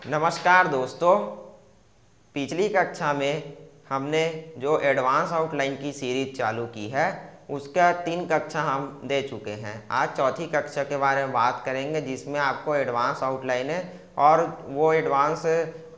नमस्कार दोस्तों, पिछली कक्षा में हमने जो एडवांस आउटलाइन की सीरीज चालू की है उसका 3 कक्षा हम दे चुके हैं। आज चौथी कक्षा के बारे में बात करेंगे जिसमें आपको एडवांस आउटलाइनें और वो एडवांस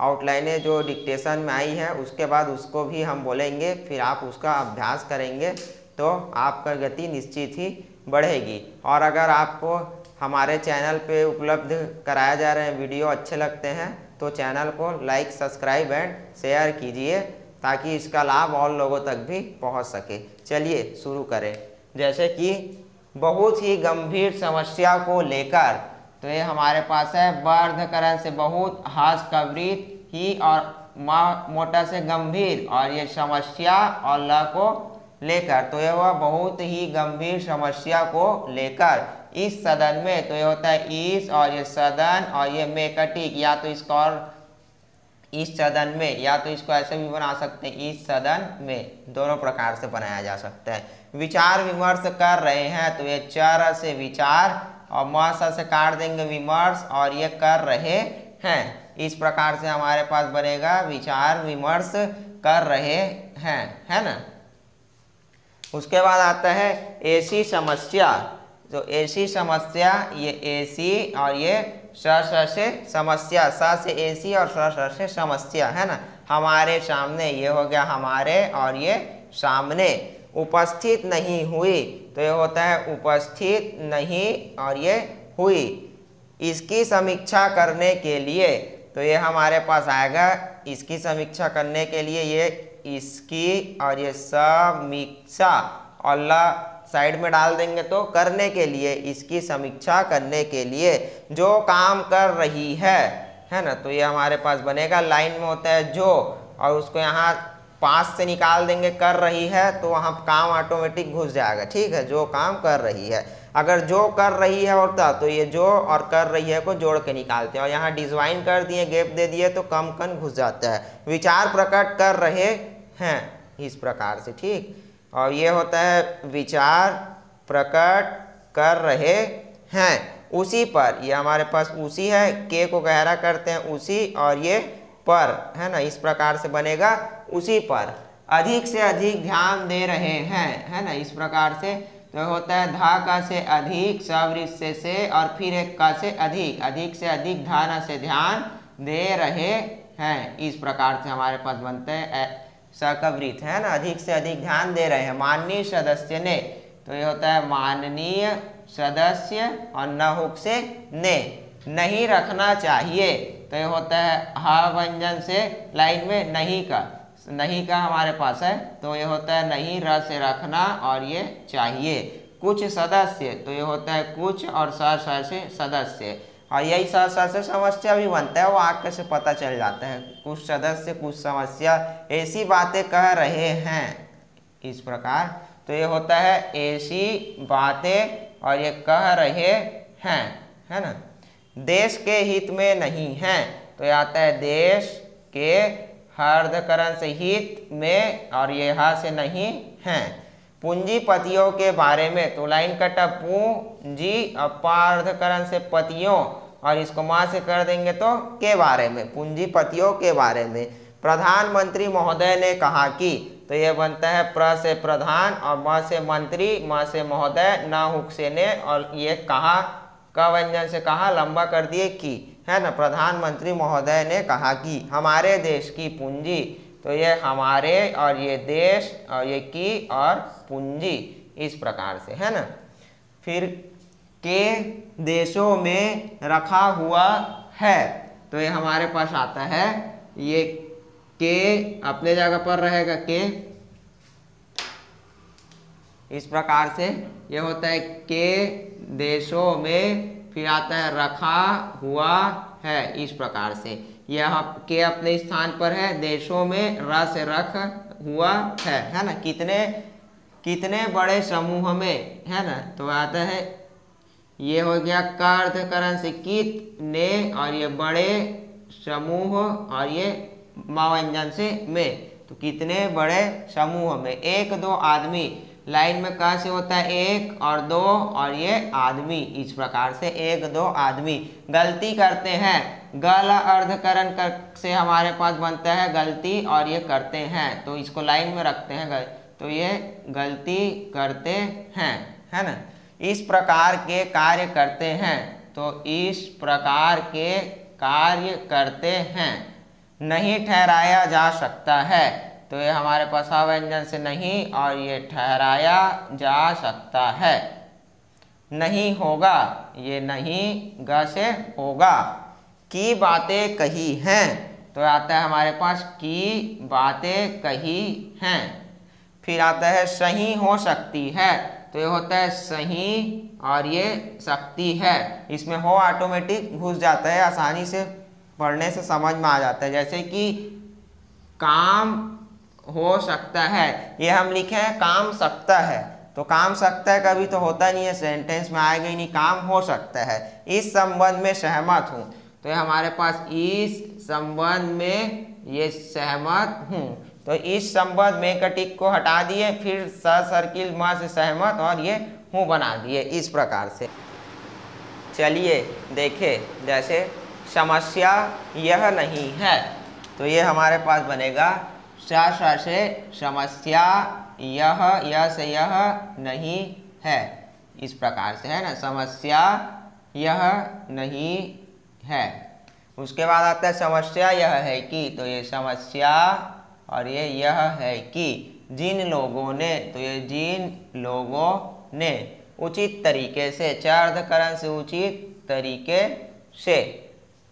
आउटलाइनें जो डिक्टेशन में आई है उसके बाद उसको भी हम बोलेंगे, फिर आप उसका अभ्यास करेंगे तो आपका गति निश्चित ही बढ़ेगी। और अगर आपको हमारे चैनल पे उपलब्ध कराया जा रहे हैं वीडियो अच्छे लगते हैं तो चैनल को लाइक, सब्सक्राइब एंड शेयर कीजिए ताकि इसका लाभ और लोगों तक भी पहुंच सके। चलिए शुरू करें। जैसे कि बहुत ही गंभीर समस्या को लेकर, तो ये हमारे पास है वर्धकरण से बहुत हास्यवृत्त ही और मोटा से गंभीर, और ये समस्या और ल को लेकर, तो ये वह बहुत ही गंभीर समस्या को लेकर इस सदन में, तो ये होता है इस, और ये सदन, और ये मेकटिक, या तो इसको और इस सदन में, या तो इसको ऐसे भी बना सकते हैं इस सदन में, दोनों प्रकार से बनाया जा सकता है। विचार विमर्श कर रहे हैं, तो ये चर से विचार और मस से काट देंगे विमर्श, और ये कर रहे हैं। इस प्रकार से हमारे पास बनेगा विचार विमर्श कर रहे हैं, है ना। उसके बाद आता है ऐसी समस्या, तो ऐसी समस्या, ये ऐसी और ये स से समस्या, स से ऐसी और स से समस्या, है ना। हमारे सामने, ये हो गया हमारे, और ये सामने। उपस्थित नहीं हुई, तो ये होता है उपस्थित नहीं, और ये हुई। इसकी समीक्षा करने के लिए, तो ये हमारे पास आएगा इसकी समीक्षा करने के लिए, ये इसकी, और ये समीक्षा, और ला साइड में डाल देंगे तो करने के लिए, इसकी समीक्षा करने के लिए जो काम कर रही है ना। तो ये हमारे पास बनेगा, लाइन में होता है जो, और उसको यहाँ पास से निकाल देंगे कर रही है, तो वहाँ काम ऑटोमेटिक घुस जाएगा। ठीक है, जो काम कर रही है। अगर जो कर रही है होता तो ये जो और कर रही है को जोड़ के निकालते हैं, और यहाँ डिजवाइन कर दिए, गैप दे दिए तो कम कन घुस जाता है। विचार प्रकट कर रहे हैं, इस प्रकार से। ठीक, और ये होता है विचार प्रकट कर रहे हैं उसी पर, ये हमारे पास उसी है, के को गहरा करते हैं उसी, और ये पर, है ना। इस प्रकार से बनेगा उसी पर। अधिक से अधिक ध्यान दे रहे हैं, है ना। इस प्रकार से तो होता है धा का से अधिक, सवृत्त से, और फिर एक का से अधिक, अधिक से अधिक ध्यान से ध्यान दे रहे हैं। इस प्रकार से हमारे पास बनते हैं सकवृत्त, है ना। अधिक से अधिक ध्यान दे रहे हैं। माननीय सदस्य ने, तो ये होता है माननीय सदस्य, और न हुक से ने। नहीं रखना चाहिए, तो ये होता है ह व्यंजन से लाइन में नहीं का, नहीं का हमारे पास है, तो ये होता है नहीं, र से रखना, और ये चाहिए। कुछ सदस्य, तो ये होता है कुछ, और स से सदस्य, और यही स से समस्या भी बनता है, वो आगे से पता चल जाता है। कुछ सदस्य कुछ समस्या ऐसी बातें कह रहे हैं, इस प्रकार। तो ये होता है ऐसी बातें, और ये कह रहे हैं, है ना। देश के हित में नहीं है, तो ये आता है देश के, हर्धकरण से हित में, और ये हा से नहीं है। पूंजीपतियों के बारे में, तो लाइन कटा पूंजी, अपार्धकरण से पतियों, और इसको माँ से कर देंगे तो के बारे में, पूंजीपतियों के बारे में। प्रधानमंत्री महोदय ने कहा कि, तो ये बनता है प्र से प्रधान, और म से मंत्री, म से महोदय, न हुक से ने, और ये कहा, क व्यंजन से कहा, लंबा कर दिए कि, है ना। प्रधानमंत्री महोदय ने कहा कि हमारे देश की पूंजी, तो ये हमारे, और ये देश, और ये की, और पूंजी, इस प्रकार से, है ना। फिर के देशों में रखा हुआ है, तो ये हमारे पास आता है, ये के अपने जगह पर रहेगा के, इस प्रकार से ये होता है के देशों में, फिर आता है रखा हुआ है, इस प्रकार से। यह के अपने स्थान पर है, देशों में, र से रख हुआ है ना। कितने कितने बड़े समूह में, है ना। तो आता है, ये हो गया कर्धकरण से कितने, और ये बड़े समूह, और ये मावंजन से में, तो कितने बड़े समूह में। एक दो आदमी, लाइन में क से होता है 1 और 2 और ये आदमी, इस प्रकार से 1 2 आदमी। गलती करते हैं, गल अर्धकरण से हमारे पास बनता है गलती और ये करते हैं, तो इसको लाइन में रखते हैं, तो ये गलती करते हैं, है ना। इस प्रकार के कार्य करते हैं, तो इस प्रकार के कार्य करते हैं। नहीं ठहराया जा सकता है, तो ये हमारे पास व्यंजन से नहीं और ये ठहराया जा सकता है। नहीं होगा, ये नहीं ग से होगा। की बातें कही हैं, तो आता है हमारे पास की बातें कही हैं। फिर आता है सही हो सकती है, तो ये होता है सही और ये सकती है। इसमें हो ऑटोमेटिक घुस जाता है, आसानी से पढ़ने से समझ में आ जाता है। जैसे कि काम हो सकता है, ये हम लिखे हैं काम सकता है, तो काम सकता है कभी तो होता नहीं है, सेंटेंस में आएगा ही नहीं, काम हो सकता है। इस संबंध में सहमत हूँ, तो ये हमारे पास इस संबंध में ये सहमत हूँ, तो इस संबंध में का टिक को हटा दिए, फिर सर्किल म से सहमत और ये हूँ बना दिए, इस प्रकार से। चलिए देखें, जैसे समस्या यह नहीं है, तो ये हमारे पास बनेगा से समस्या यह से यह नहीं है, इस प्रकार से, है ना। समस्या यह नहीं है। उसके बाद आता है समस्या यह है कि, तो ये समस्या और ये यह है कि जिन लोगों ने, तो ये जिन लोगों ने उचित तरीके से, चार्धकरण से उचित तरीके से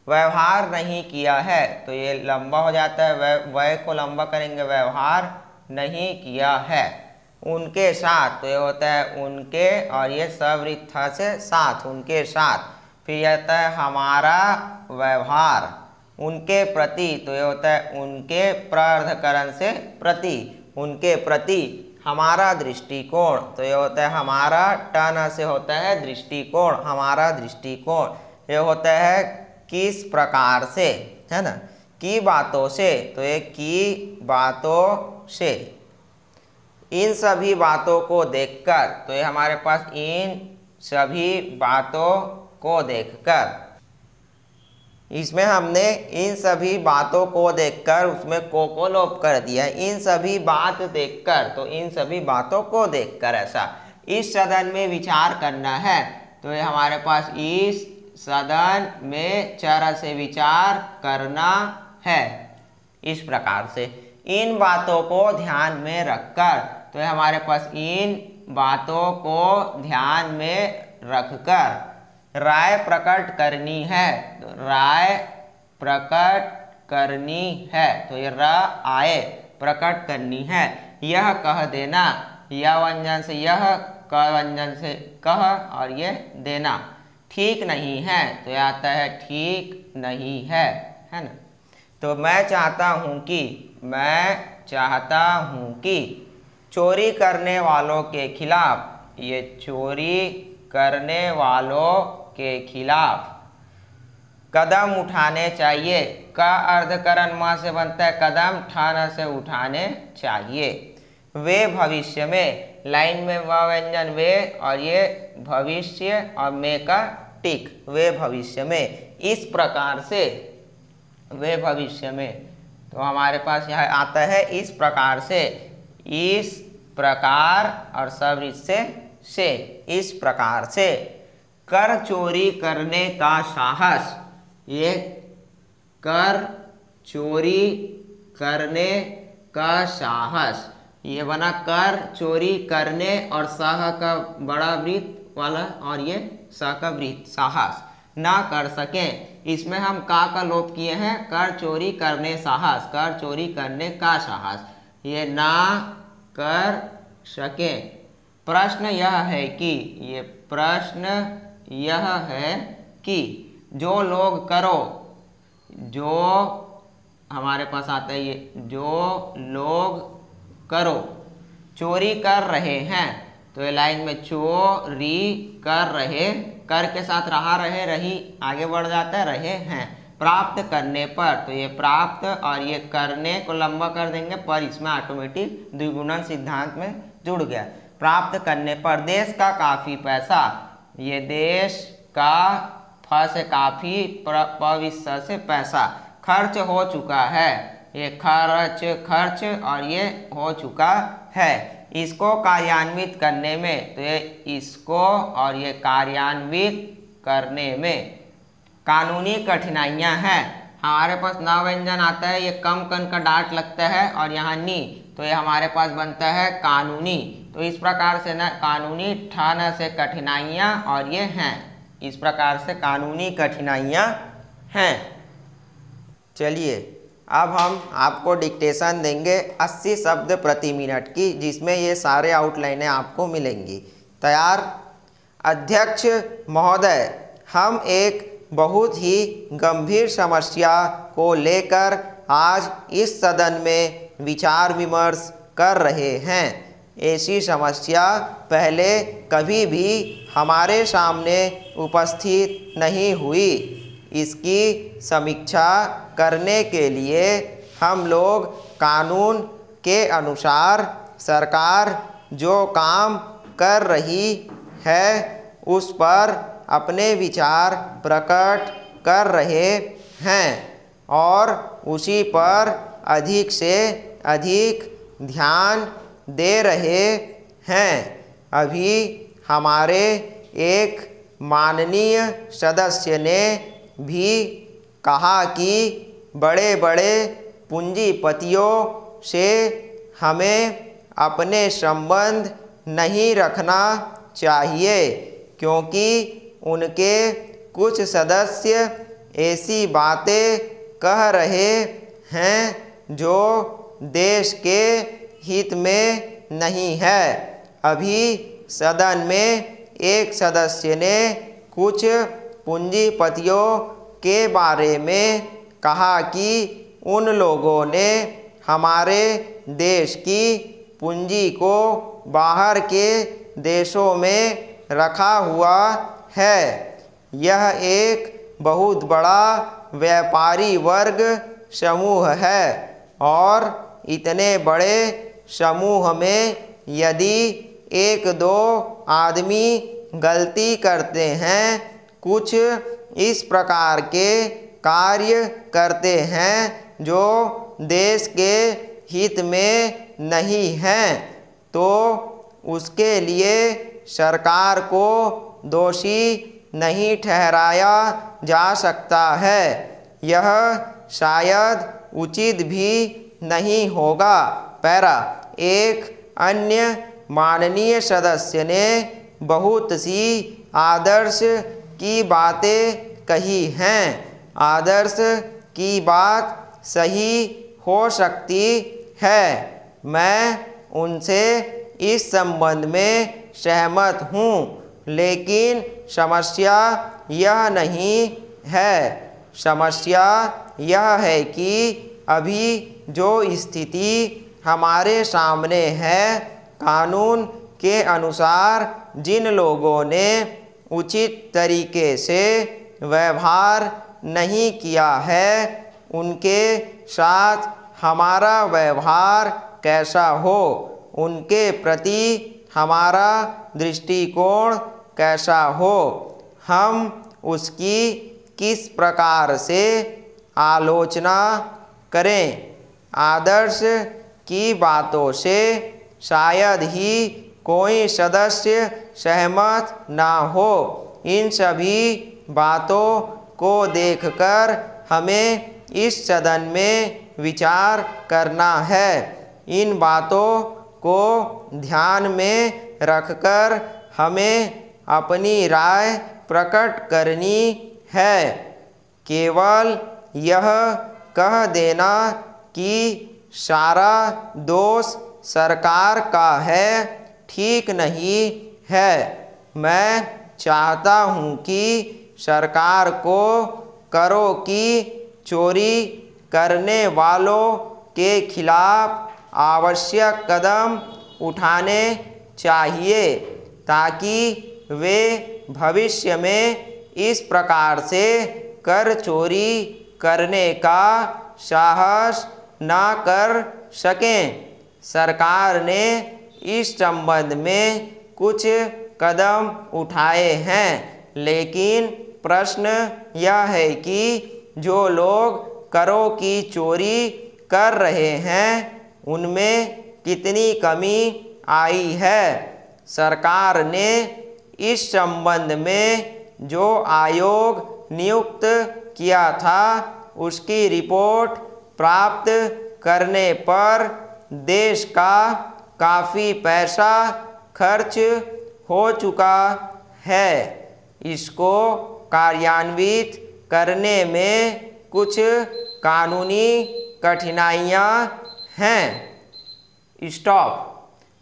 व्यवहार नहीं किया है, तो ये लंबा हो जाता है, वय को लंबा करेंगे, व्यवहार नहीं किया है उनके साथ, तो ये होता है उनके और ये सवृत्त से साथ, उनके साथ। फिर आता है हमारा व्यवहार उनके प्रति, तो ये होता है उनके प्रार्धकरण से प्रति, उनके प्रति। हमारा दृष्टिकोण, तो ये होता है हमारा टन से होता है दृष्टिकोण, हमारा दृष्टिकोण। ये होता है किस प्रकार से, है ना। की बातों से, तो ये की बातों से। इन सभी बातों को देखकर, तो ये हमारे पास इन सभी बातों को देखकर। इसमें हमने इन सभी बातों को देखकर, उसमें को लोप कर दिया। इन सभी बात देखकर, तो इन सभी बातों को देखकर, ऐसा। इस सदन में विचार करना है, तो ये हमारे पास इस सदन में चर से विचार करना है, इस प्रकार से। इन बातों को ध्यान में रखकर, तो ये हमारे पास इन बातों को ध्यान में रखकर। राय प्रकट करनी है, तो राय प्रकट करनी है, तो ये राय प्रकट करनी है। यह कह देना, यह व्यंजन से यह, क व्यंजन से कह और ये देना। ठीक नहीं है, तो यह आता है ठीक नहीं है, है ना। तो मैं चाहता हूँ कि, मैं चाहता हूँ कि चोरी करने वालों के खिलाफ, ये चोरी करने वालों के खिलाफ कदम उठाने चाहिए। का अर्धकरण म से बनता है कदम, ठान से उठाने चाहिए। वे भविष्य में, लाइन में व व्यंजन वे और ये भविष्य और में का टिक, वे भविष्य में। इस प्रकार से, वे भविष्य में, तो हमारे पास यह आता है इस प्रकार से, इस प्रकार और सवृत्त से, इस प्रकार से। कर चोरी करने का साहस, ये कर चोरी करने का साहस, ये बना कर चोरी करने और साह का बड़ा वृत्त वाला और ये सा का वृत्त, साहस। ना कर सकें, इसमें हम का लोप किए हैं, कर चोरी करने साहस, कर चोरी करने का साहस, ये ना कर सकें। प्रश्न यह है कि, ये प्रश्न यह है कि जो लोग करो, जो हमारे पास आता है ये, जो लोग करो चोरी कर रहे हैं, तो ये लाइन में चोरी कर रहे, कर के साथ रहा रहे रही आगे बढ़ जाता है, रहे हैं। प्राप्त करने पर, तो ये प्राप्त और ये करने को लंबा कर देंगे पर, इसमें ऑटोमेटिक द्विगुणन सिद्धांत में जुड़ गया। प्राप्त करने पर देश का काफ़ी पैसा, ये देश का फ से काफ़ी प से पैसा खर्च हो चुका है, ये खर्च और ये हो चुका है। इसको कार्यान्वित करने में, तो ये इसको और ये कार्यान्वित करने में कानूनी कठिनाइयां हैं। हमारे पास न व्यंजन आता है, ये कम कन का डांट लगता है और यहाँ नी, तो ये हमारे पास बनता है कानूनी। तो इस प्रकार से न कानूनी, ठान से कठिनाइयां और ये हैं, इस प्रकार से कानूनी कठिनाइयां हैं। चलिए अब हम आपको डिक्टेशन देंगे 80 शब्द प्रति मिनट की, जिसमें ये सारे आउटलाइनें आपको मिलेंगी। तैयार? अध्यक्ष महोदय, हम एक बहुत ही गंभीर समस्या को लेकर आज इस सदन में विचार विमर्श कर रहे हैं। ऐसी समस्या पहले कभी भी हमारे सामने उपस्थित नहीं हुई। इसकी समीक्षा करने के लिए हम लोग कानून के अनुसार सरकार जो काम कर रही है उस पर अपने विचार प्रकट कर रहे हैं और उसी पर अधिक से अधिक ध्यान दे रहे हैं। अभी हमारे एक माननीय सदस्य ने भी कहा कि बड़े बड़े पूंजीपतियों से हमें अपने संबंध नहीं रखना चाहिए, क्योंकि उनके कुछ सदस्य ऐसी बातें कह रहे हैं जो देश के हित में नहीं है। अभी सदन में एक सदस्य ने कुछ पूंजीपतियों के बारे में कहा कि उन लोगों ने हमारे देश की पूंजी को बाहर के देशों में रखा हुआ है। यह एक बहुत बड़ा व्यापारी वर्ग समूह है और इतने बड़े समूह में यदि एक दो आदमी गलती करते हैं, कुछ इस प्रकार के कार्य करते हैं जो देश के हित में नहीं हैं, तो उसके लिए सरकार को दोषी नहीं ठहराया जा सकता है। यह शायद उचित भी नहीं होगा। पैरा, एक अन्य माननीय सदस्य ने बहुत सी आदर्श की बातें कही हैं। आदर्श की बात सही हो सकती है, मैं उनसे इस संबंध में सहमत हूँ, लेकिन समस्या यह नहीं है। समस्या यह है कि अभी जो स्थिति हमारे सामने है, कानून के अनुसार जिन लोगों ने उचित तरीके से व्यवहार नहीं किया है, उनके साथ हमारा व्यवहार कैसा हो, उनके प्रति हमारा दृष्टिकोण कैसा हो, हम उसकी किस प्रकार से आलोचना करें। आदर्श की बातों से शायद ही कोई सदस्य सहमत ना हो। इन सभी बातों को देखकर हमें इस सदन में विचार करना है। इन बातों को ध्यान में रखकर हमें अपनी राय प्रकट करनी है। केवल यह कह देना कि सारा दोष सरकार का है, ठीक नहीं है। मैं चाहता हूँ कि सरकार को करों की चोरी करने वालों के खिलाफ आवश्यक कदम उठाने चाहिए, ताकि वे भविष्य में इस प्रकार से कर चोरी करने का साहस ना कर सकें। सरकार ने इस संबंध में कुछ कदम उठाए हैं, लेकिन प्रश्न यह है कि जो लोग करों की चोरी कर रहे हैं उनमें कितनी कमी आई है। सरकार ने इस संबंध में जो आयोग नियुक्त किया था उसकी रिपोर्ट प्राप्त करने पर देश का काफ़ी पैसा खर्च हो चुका है। इसको कार्यान्वित करने में कुछ कानूनी कठिनाइयाँ हैं। स्टॉप।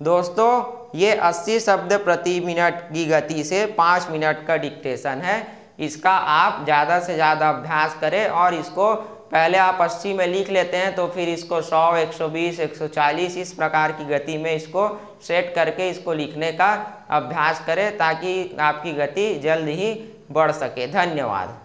दोस्तों, ये 80 शब्द प्रति मिनट की गति से 5 मिनट का डिक्टेशन है। इसका आप ज़्यादा से ज़्यादा अभ्यास करें और इसको पहले आप 80 में लिख लेते हैं तो फिर इसको 100, 120, 140 इस प्रकार की गति में इसको सेट करके इसको लिखने का अभ्यास करें ताकि आपकी गति जल्द ही बढ़ सके। धन्यवाद।